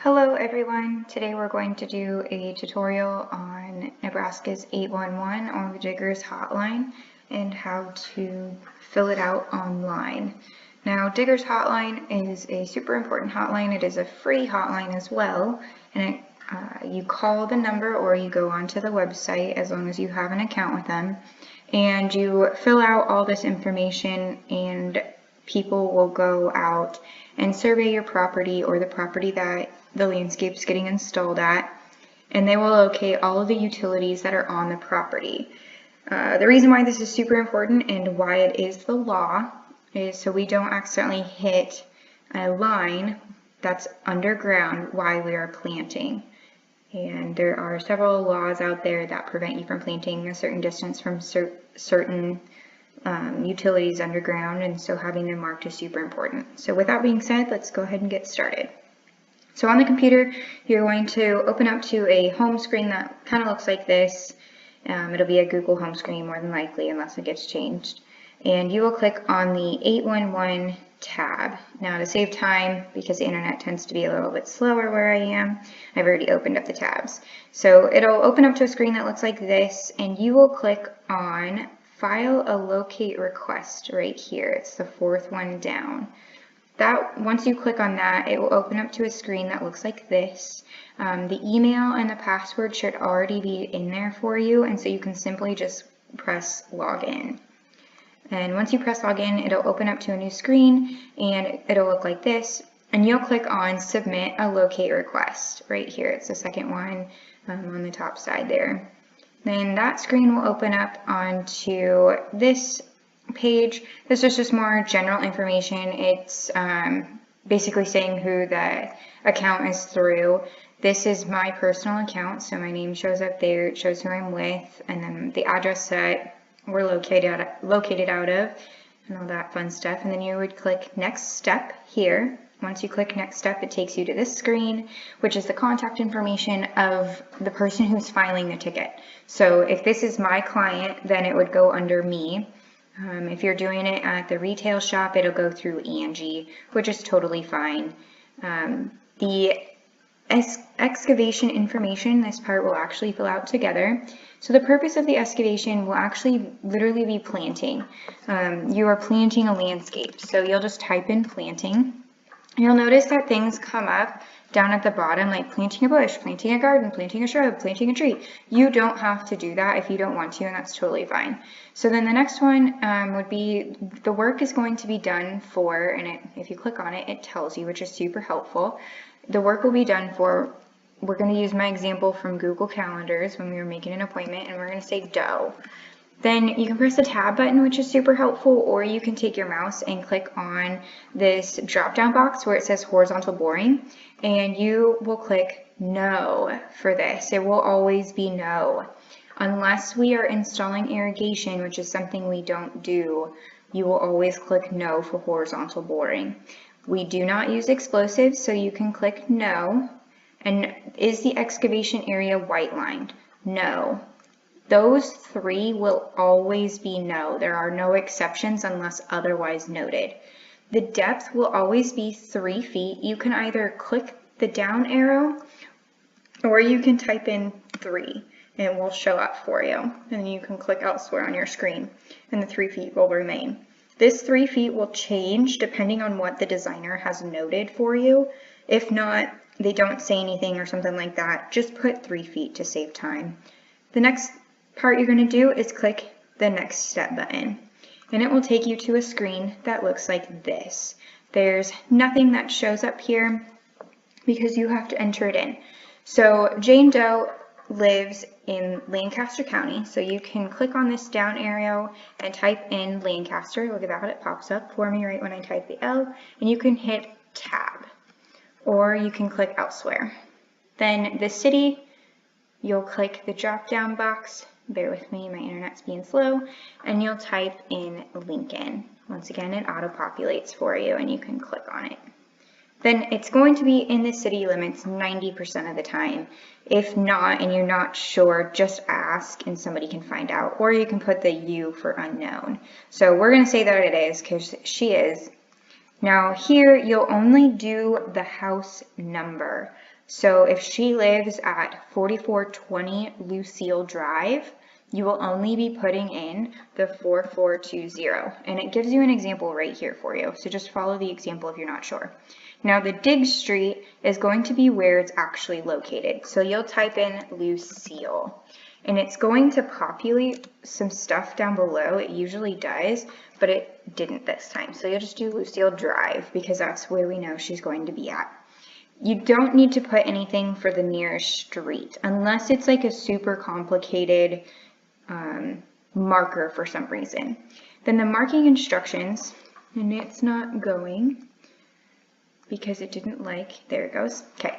Hello everyone, today we're going to do a tutorial on Nebraska's 811 or the Diggers Hotline and how to fill it out online. Now Diggers Hotline is a super important hotline. It is a free hotline as well, and you call the number or you go onto the website as long as you have an account with them, and you fill out all this information, and people will go out and survey your property or the property that the landscape's getting installed at, and they will locate all of the utilities that are on the property. The reason why this is super important and why it is the law is so we don't accidentally hit a line that's underground while we are planting. And there are several laws out there that prevent you from planting a certain distance from certain utilities underground, and so having them marked is super important. So with that being said, let's go ahead and get started. So on the computer, you're going to open up to a home screen that kind of looks like this. It'll be a Google home screen more than likely unless it gets changed. And you will click on the 811 tab. Now to save time, because the internet tends to be a little bit slower where I am, I've already opened up the tabs. So it'll open up to a screen that looks like this, and you will click on File a Locate Request right here. It's the fourth one down. Once you click on that, it will open up to a screen that looks like this. The email and the password should already be in there for you, and so you can simply just press login. And once you press login, it'll open up to a new screen, and it'll look like this. And you'll click on Submit a Locate Request right here. It's the second one on the top side there. Then that screen will open up onto this page. This is just more general information. It's basically saying who the account is through. This is my personal account, so my name shows up there. It shows who I'm with, and then the address that we're located out of, and all that fun stuff. And then you would click Next Step here. Once you click Next Step, it takes you to this screen, which is the contact information of the person who's filing the ticket. So if this is my client, then it would go under me. If you're doing it at the retail shop, it'll go through Angie, which is totally fine. The excavation information, this part will actually fill out together. So the purpose of the excavation will actually literally be planting. You are planting a landscape, so you'll just type in planting. You'll notice that things come up down at the bottom, like planting a bush, planting a garden, planting a shrub, planting a tree. You don't have to do that if you don't want to, and that's totally fine. So then the next one would be the work is going to be done for, and if you click on it, it tells you, which is super helpful. The work will be done for, we're going to use my example from Google Calendars when we were making an appointment, and we're going to say doe. Then you can press the tab button, which is super helpful, or you can take your mouse and click on this drop-down box where it says horizontal boring, and you will click no for this. It will always be no. Unless we are installing irrigation, which is something we don't do, you will always click no for horizontal boring. We do not use explosives, so you can click no. And is the excavation area white lined? No. Those three will always be no. There are no exceptions unless otherwise noted. The depth will always be 3 feet. You can either click the down arrow or you can type in 3 and it will show up for you. And you can click elsewhere on your screen and the 3 feet will remain. This 3 feet will change depending on what the designer has noted for you. If not, they don't say anything or something like that, just put 3 feet to save time. The next part you're going to do is click the Next Step button, and it will take you to a screen that looks like this. There's nothing that shows up here because you have to enter it in. So Jane Doe lives in Lancaster County, so you can click on this down arrow and type in Lancaster. Look at that, it pops up for me right when I type the L, and you can hit tab, or you can click elsewhere. Then the city, you'll click the drop down box. Bear with me, my internet's being slow, and you'll type in Lincoln. Once again, it auto-populates for you and you can click on it. Then it's going to be in the city limits 90% of the time. If not, and you're not sure, just ask and somebody can find out, or you can put the U for unknown. So we're going to say that it is because she is. Now here, you'll only do the house number. So if she lives at 4420 Lucille Drive, you will only be putting in the 4420. And it gives you an example right here for you. So just follow the example if you're not sure. Now the dig street is going to be where it's actually located. So you'll type in Lucille. And it's going to populate some stuff down below. It usually does, but it didn't this time. So you'll just do Lucille Drive because that's where we know she's going to be at. You don't need to put anything for the nearest street unless it's like a super complicated marker for some reason. Then the marking instructions, and it's not going because it didn't there it goes. Okay.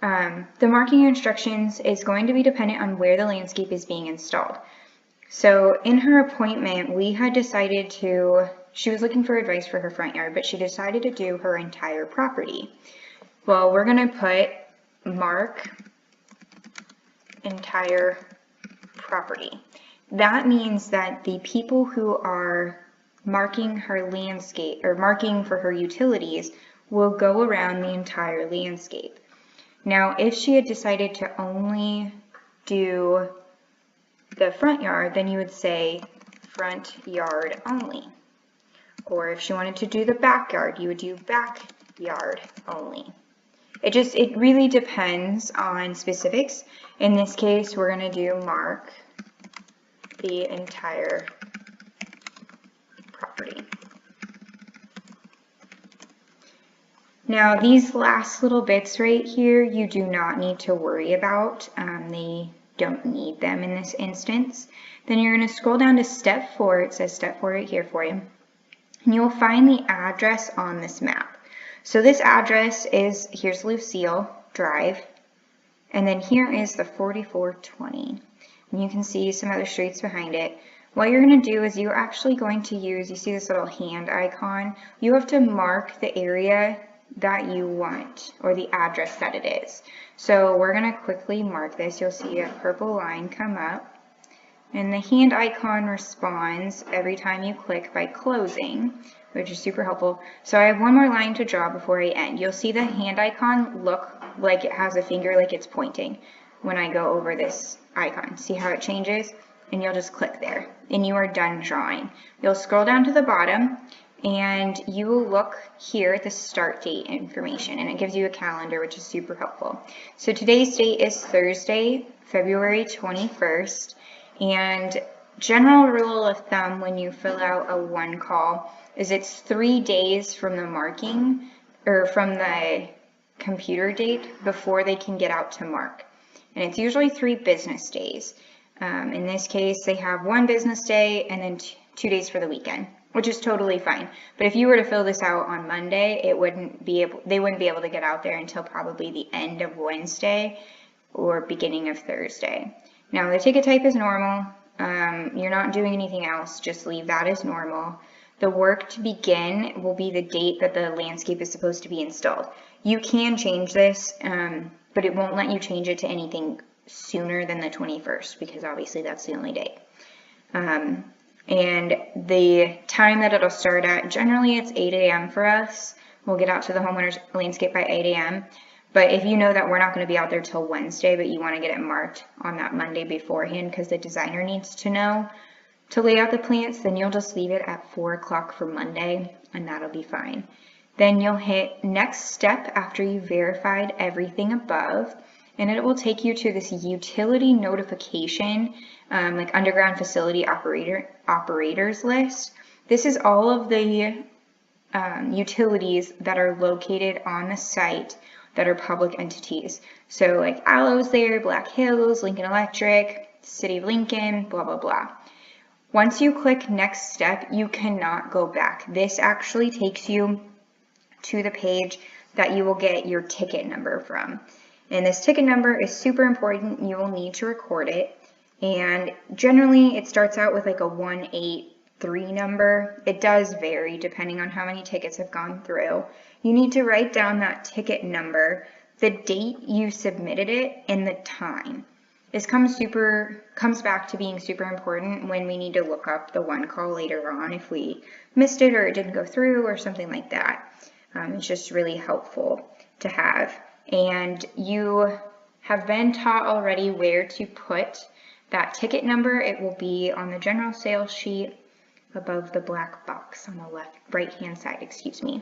The marking instructions is going to be dependent on where the landscape is being installed. So in her appointment, we had decided she was looking for advice for her front yard, but she decided to do her entire property. Well, we're going to put mark entire property. That means that the people who are marking her landscape or marking for her utilities will go around the entire landscape. Now, if she had decided to only do the front yard, then you would say front yard only. Or if she wanted to do the backyard, you would do backyard only. It really depends on specifics. In this case, we're going to do mark the entire property. Now these last little bits right here, you do not need to worry about. They don't need them in this instance. Then you're going to scroll down to step 4. It says step 4 right here for you. And you'll find the address on this map. So this address is, here's Lucille Drive, and then here is the 4420. And you can see some other streets behind it. What you're going to do is you're actually going to use, you see this little hand icon, you have to mark the area that you want, or the address that it is. So we're going to quickly mark this. You'll see a purple line come up, and the hand icon responds every time you click by closing, which is super helpful. So I have one more line to draw before I end. You'll see the hand icon look like it has a finger, like it's pointing when I go over this icon. See how it changes? And you'll just click there, and you are done drawing. You'll scroll down to the bottom, and you will look here at the start date information, and it gives you a calendar, which is super helpful. So today's date is Thursday, February 21st, and general rule of thumb when you fill out a one call is it's 3 days from the marking, or from the computer date before they can get out to mark. And it's usually 3 business days. In this case, they have 1 business day and then 2 days for the weekend, which is totally fine. But if you were to fill this out on Monday, they wouldn't be able to get out there until probably the end of Wednesday or beginning of Thursday. Now the ticket type is normal. You're not doing anything else, just leave that as normal. The work to begin will be the date that the landscape is supposed to be installed. You can change this, but it won't let you change it to anything sooner than the 21st, because obviously that's the only date. And the time that it'll start at, generally it's 8 a.m. for us. We'll get out to the homeowner's landscape by 8 a.m. But if you know that we're not going to be out there till Wednesday, but you want to get it marked on that Monday beforehand because the designer needs to know to lay out the plants, then you'll just leave it at 4 o'clock for Monday, and that'll be fine. Then you'll hit next step after you've verified everything above, and it will take you to this utility notification, like underground facility operators list. This is all of the utilities that are located on the site that are public entities. So like Aloe's there, Black Hills, Lincoln Electric, City of Lincoln, blah, blah, blah. Once you click next step, you cannot go back. This actually takes you to the page that you will get your ticket number from. And this ticket number is super important. You will need to record it. And generally it starts out with like a 183 number. It does vary depending on how many tickets have gone through. You need to write down that ticket number, the date you submitted it, and the time. This comes back to being super important when we need to look up the one call later on if we missed it or it didn't go through or something like that. It's just really helpful to have. and you have been taught already where to put that ticket number. It will be on the general sales sheet above the black box on the right-hand side, excuse me.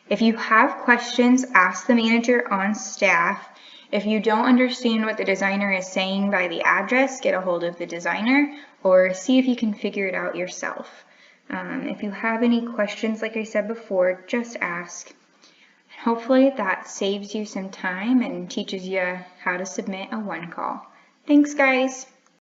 If you have questions, ask the manager on staff. If you don't understand what the designer is saying by the address, get a hold of the designer or see if you can figure it out yourself. If you have any questions, like I said before, just ask. Hopefully that saves you some time and teaches you how to submit a one call. Thanks, guys.